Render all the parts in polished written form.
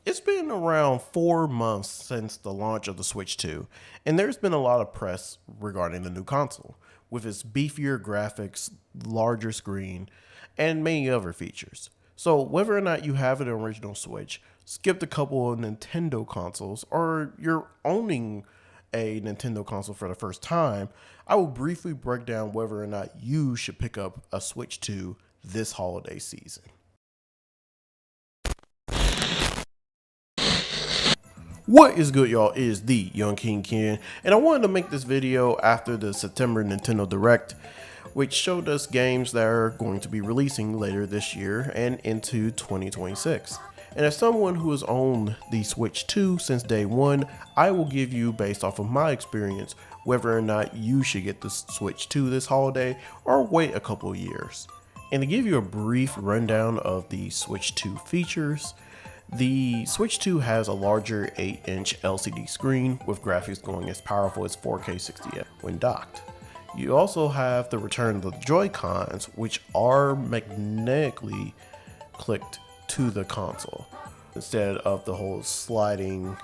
It's been around 4 months since the launch of the Switch 2, and there's been a lot of press regarding the new console, with its beefier graphics, larger screen, and many other features. So, whether or not you have an original Switch, skipped a couple of Nintendo consoles, or you're owning a Nintendo console for the first time, I will briefly break down whether or not you should pick up a Switch 2 this holiday season. What is good, y'all? It is the Young King Ken, and I wanted to make this video after the September Nintendo Direct, which showed us games that are going to be releasing later this year and into 2026. And as someone who has owned the Switch 2 since day one, I will give you, based off of my experience, whether or not you should get the Switch 2 this holiday or wait a couple of years. And to give you a brief rundown of the Switch 2 features, the Switch 2 has a larger 8-inch LCD screen with graphics going as powerful as 4K 60fps when docked. You also have the return of the Joy-Cons, which are magnetically clicked to the console instead of the whole sliding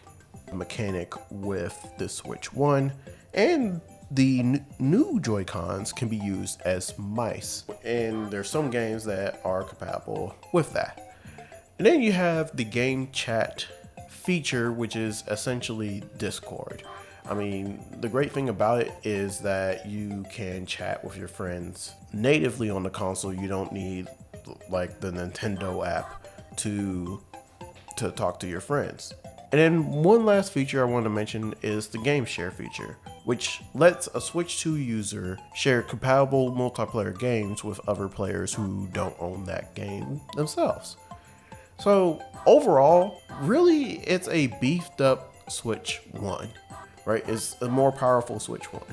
mechanic with the Switch 1. And the new Joy-Cons can be used as mice, and there's some games that are compatible with that. And then you have the game chat feature, which is essentially Discord. I mean, the great thing about it is that you can chat with your friends natively on the console. You don't need like the Nintendo app to talk to your friends. And then one last feature I want to mention is the game share feature, which lets a Switch 2 user share compatible multiplayer games with other players who don't own that game themselves. So overall, really, it's a beefed up Switch 1, right? It's a more powerful Switch 1.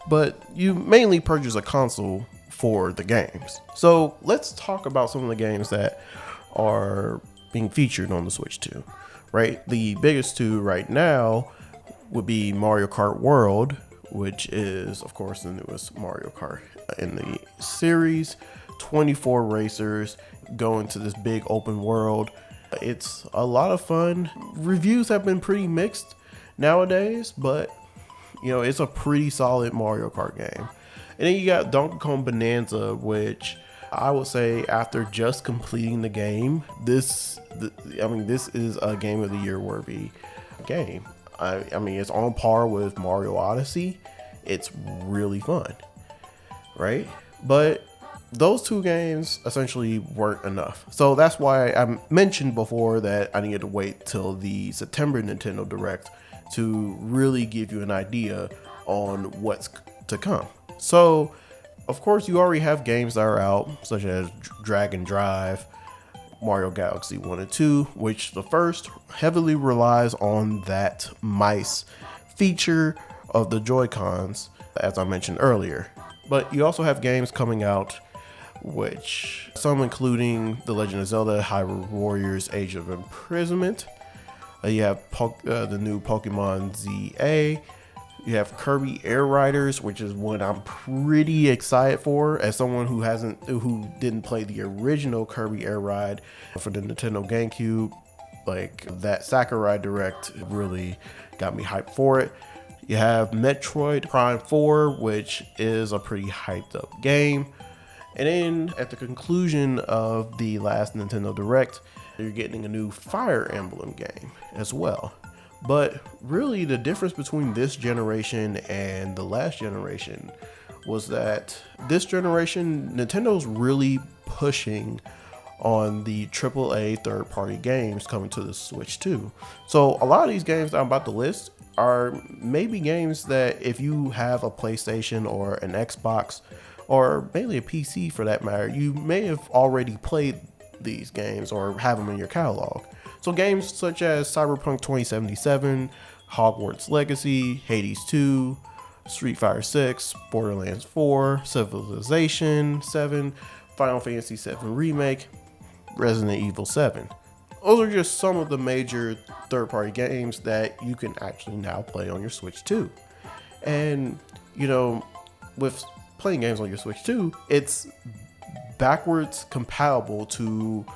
But you mainly purchase a console for the games. So let's talk about some of the games that are being featured on the Switch 2, right? The biggest two right now would be Mario Kart World, which is, of course, the newest Mario Kart in the series. 24 racers go into this big open world. It's a lot of fun. Reviews have been pretty mixed nowadays, but you know, it's a pretty solid Mario Kart game. And then you got Donkey Kong Bonanza, which I would say after just completing the game, this is a Game of the Year worthy game. I mean, it's on par with Mario Odyssey. It's really fun, right? But those two games essentially weren't enough. So that's why I mentioned before that I needed to wait till the September Nintendo Direct to really give you an idea on what's to come. So, of course, you already have games that are out, such as Dragon Drive, Mario Galaxy 1 and 2, which the first heavily relies on that mice feature of the Joy-Cons, as I mentioned earlier. But you also have games coming out, which some including The Legend of Zelda Hyrule Warriors Age of Imprisonment. You have the new Pokemon ZA. You have Kirby Air Riders, which is one I'm pretty excited for as someone who didn't play the original Kirby Air Ride for the Nintendo GameCube. Like, that Sakurai Direct really got me hyped for it. You have Metroid Prime 4, which is a pretty hyped up game. And then at the conclusion of the last Nintendo Direct, you're getting a new Fire Emblem game as well. But really, the difference between this generation and the last generation was that this generation, Nintendo's really pushing on the AAA third-party games coming to the Switch 2. So a lot of these games that I'm about to list are maybe games that if you have a PlayStation or an Xbox, or mainly a PC for that matter, you may have already played these games or have them in your catalog. So games such as Cyberpunk 2077, Hogwarts Legacy, Hades 2, Street Fighter 6, Borderlands 4, Civilization 7, Final Fantasy 7 Remake, Resident Evil 7. Those are just some of the major third-party games that you can actually now play on your Switch 2. And, you know, with playing games on your Switch 2, it's backwards compatible to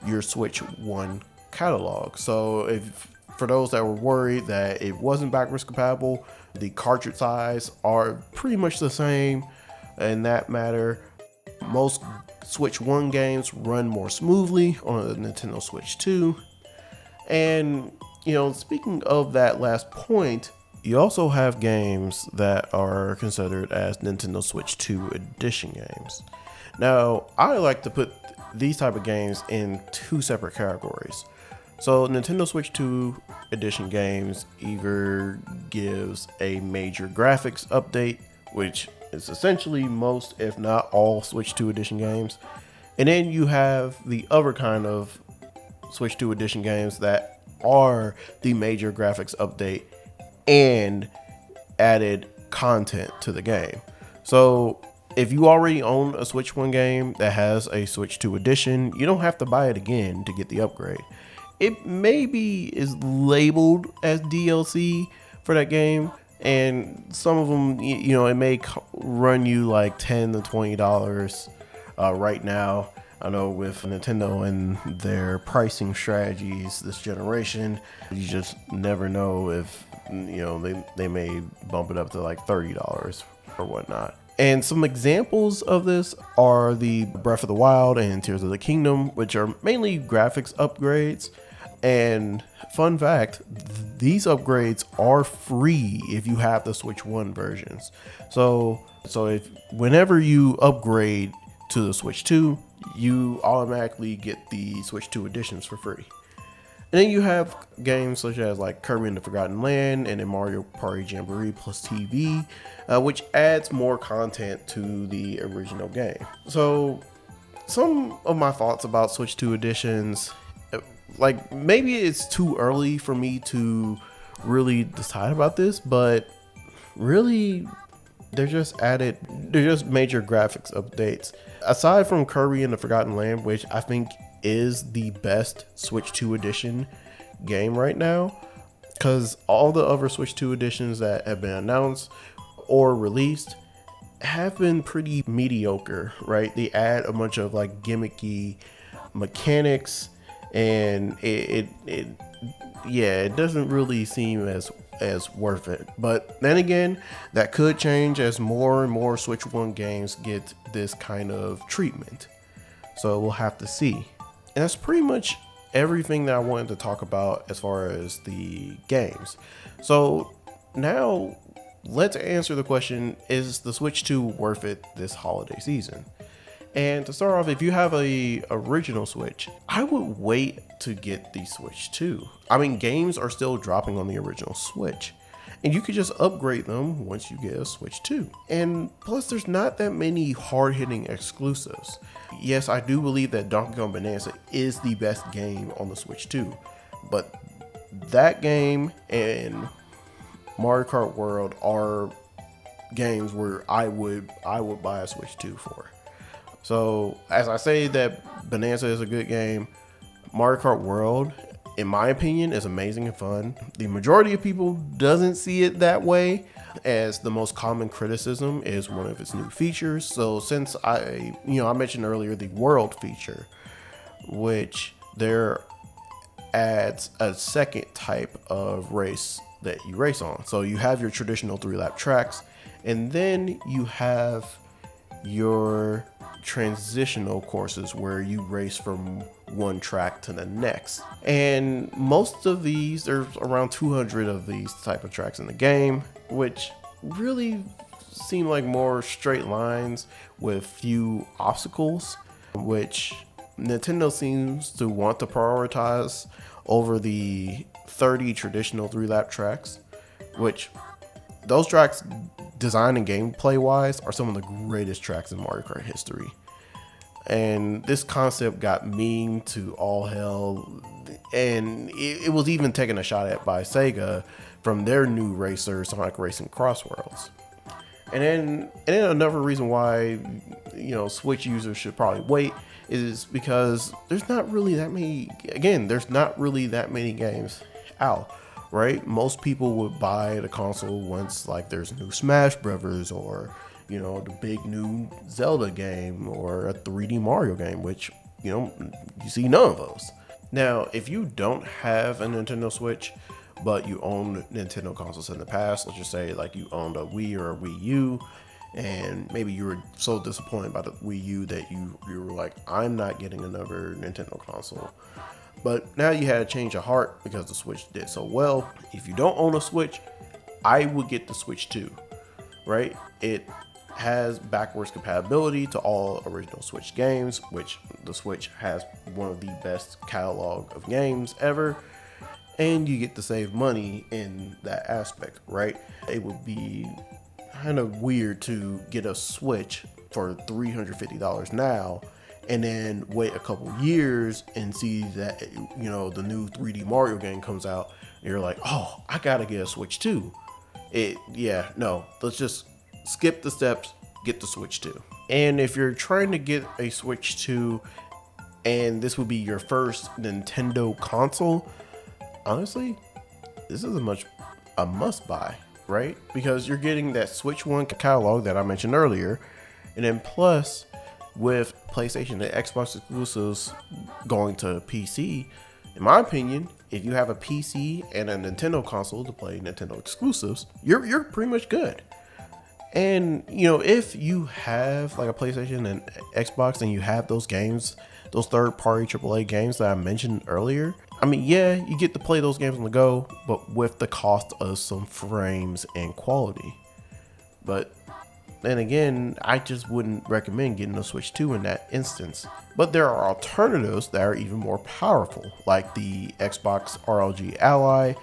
your Switch 1 catalog. So if for those that were worried that it wasn't backwards compatible, the cartridge size are pretty much the same in that matter. Most Switch 1 games run more smoothly on a Nintendo Switch 2. And, speaking of that last point, you also have games that are considered as Nintendo Switch 2 edition games. Now, I like to put these type of games in two separate categories. So Nintendo Switch 2 edition games either gives a major graphics update, which is essentially most, if not all, Switch 2 edition games. And then you have the other kind of Switch 2 edition games that are the major graphics update and added content to the game. So if you already own a Switch 1 game that has a Switch 2 edition, you don't have to buy it again to get the upgrade. It maybe is labeled as DLC for that game, and some of them, it may run you like $10 to $20 right now. I know with Nintendo and their pricing strategies this generation, you just never know if they may bump it up to like $30 or whatnot. And some examples of this are the Breath of the Wild and Tears of the Kingdom, which are mainly graphics upgrades. And fun fact, these upgrades are free if you have the Switch 1 versions. So if whenever you upgrade to the Switch 2, you automatically get the Switch 2 editions for free. And then you have games such as like Kirby and the Forgotten Land and then Mario Party Jamboree Plus TV, which adds more content to the original game. So some of my thoughts about Switch 2 editions, like maybe it's too early for me to really decide about this, but really they're just major graphics updates. Aside from Kirby and the Forgotten Land, which I think is the best Switch 2 edition game right now, because all the other Switch 2 editions that have been announced or released have been pretty mediocre, right? They add a bunch of like gimmicky mechanics, and it doesn't really seem as worth it. But then again, that could change as more and more Switch 1 games get this kind of treatment. So we'll have to see. And that's pretty much everything that I wanted to talk about as far as the games. So now let's answer the question, is the Switch 2 worth it this holiday season? And to start off, if you have a original Switch, I would wait to get the Switch 2. I mean, games are still dropping on the original Switch, and you could just upgrade them once you get a Switch 2. And plus, there's not that many hard-hitting exclusives. Yes, I do believe that Donkey Kong Bonanza is the best game on the Switch 2, but that game and Mario Kart World are games where I would buy a Switch 2 for. So as I say that Bonanza is a good game, Mario Kart World, in my opinion, is amazing and fun. The majority of people doesn't see it that way, as the most common criticism is one of its new features. So since I mentioned earlier the World feature, which there adds a second type of race that you race on. So you have your traditional 3-lap tracks, and then you have your transitional courses where you race from one track to the next. And most of these, there's around 200 of these type of tracks in the game, which really seem like more straight lines with few obstacles, which Nintendo seems to want to prioritize over the 30 traditional 3-lap tracks, which those tracks, design and gameplay wise, are some of the greatest tracks in Mario Kart history. And this concept got memed to all hell, and it was even taken a shot at by Sega from their new racer, Sonic Racing Crossworlds. And then another reason why Switch users should probably wait is because there's not really that many games out, right? Most people would buy the console once like there's a new Smash Brothers, or the big new Zelda game, or a 3D Mario game, which you see none of those. Now, if you don't have a Nintendo Switch, but you own Nintendo consoles in the past, let's just say like you owned a Wii or a Wii U, and maybe you were so disappointed by the Wii U that you were like, I'm not getting another Nintendo console. But now you had a change of heart because the Switch did so well. If you don't own a Switch, I would get the Switch 2, right? It has backwards compatibility to all original Switch games, which the Switch has one of the best catalog of games ever. And you get to save money in that aspect, right? It would be kind of weird to get a Switch for $350 now and then wait a couple years and see that, you know, the new 3D Mario game comes out and you're like, oh, I gotta get a Switch too. Let's just skip the steps, get the Switch 2. And if you're trying to get a Switch 2 and this would be your first Nintendo console, honestly, this is a must buy, right? Because you're getting that Switch 1 catalog that I mentioned earlier, and then plus with PlayStation and Xbox exclusives going to PC, in my opinion, if you have a PC and a Nintendo console to play Nintendo exclusives, you're pretty much good. And you know, if you have like a PlayStation and Xbox and you have those games, those third-party AAA games that I mentioned earlier, I mean, yeah, you get to play those games on the go, but with the cost of some frames and quality. But then again, I just wouldn't recommend getting a Switch 2 in that instance. But there are alternatives that are even more powerful, like the Xbox ROG Ally,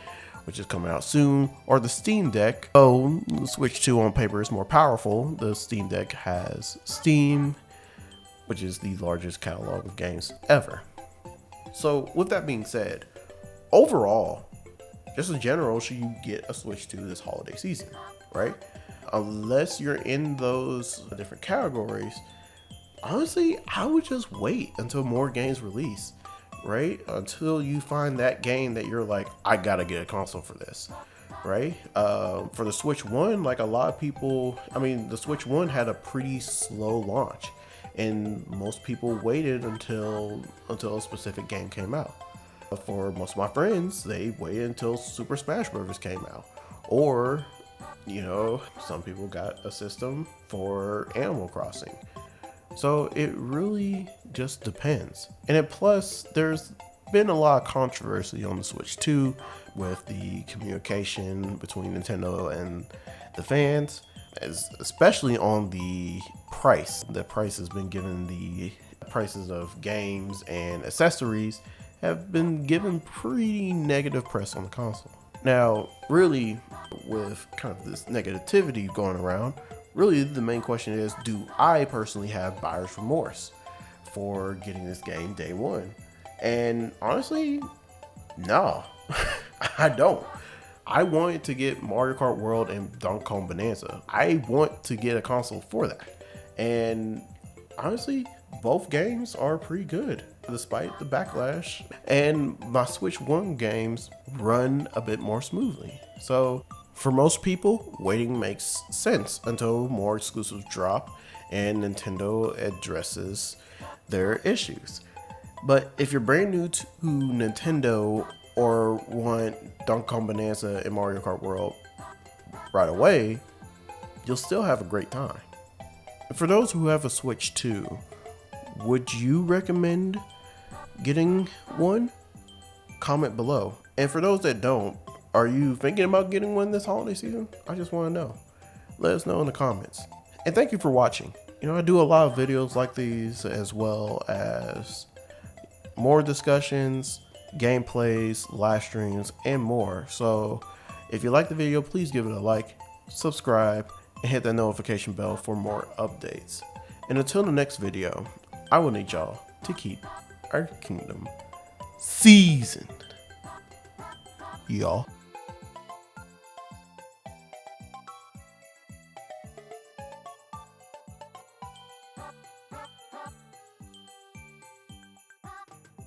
which is coming out soon, or the Steam Deck. Oh, the Switch 2 on paper is more powerful. The Steam Deck has Steam, which is the largest catalog of games ever. So with that being said, overall, just in general, should you get a Switch 2 this holiday season, right? Unless you're in those different categories, honestly, I would just wait until more games release, right? Until you find that game that you're like, I gotta get a console for this, right? For the Switch 1, like a lot of people, I mean, the Switch 1 had a pretty slow launch, and most people waited until a specific game came out. For most of my friends, they waited until Super Smash Bros. Came out, or you know, some people got a system for Animal Crossing. So it really just depends. And then plus, there's been a lot of controversy on the Switch 2 with the communication between Nintendo and the fans, especially on the price. The price has been given, the prices of games and accessories have been given pretty negative press on the console. Now, really, with kind of this negativity going around, really the main question is, do I personally have buyer's remorse for getting this game day one? And honestly, no, I don't. I wanted to get Mario Kart World and Donkey Kong Bonanza. I want to get a console for that. And honestly, both games are pretty good despite the backlash, and my Switch 1 games run a bit more smoothly. So for most people, waiting makes sense until more exclusives drop and Nintendo addresses their issues. But if you're brand new to Nintendo or want Donkey Kong Bonanza and Mario Kart World right away, you'll still have a great time. And for those who have a Switch 2, would you recommend getting one? Comment below. And for those that don't, are you thinking about getting one this holiday season? I just want to know. Let us know in the comments. And thank you for watching. You know, I do a lot of videos like these, as well as more discussions, gameplays, live streams, and more. So if you like the video, please give it a like, subscribe, and hit that notification bell for more updates. And until the next video, I will need y'all to keep our kingdom seasoned, y'all.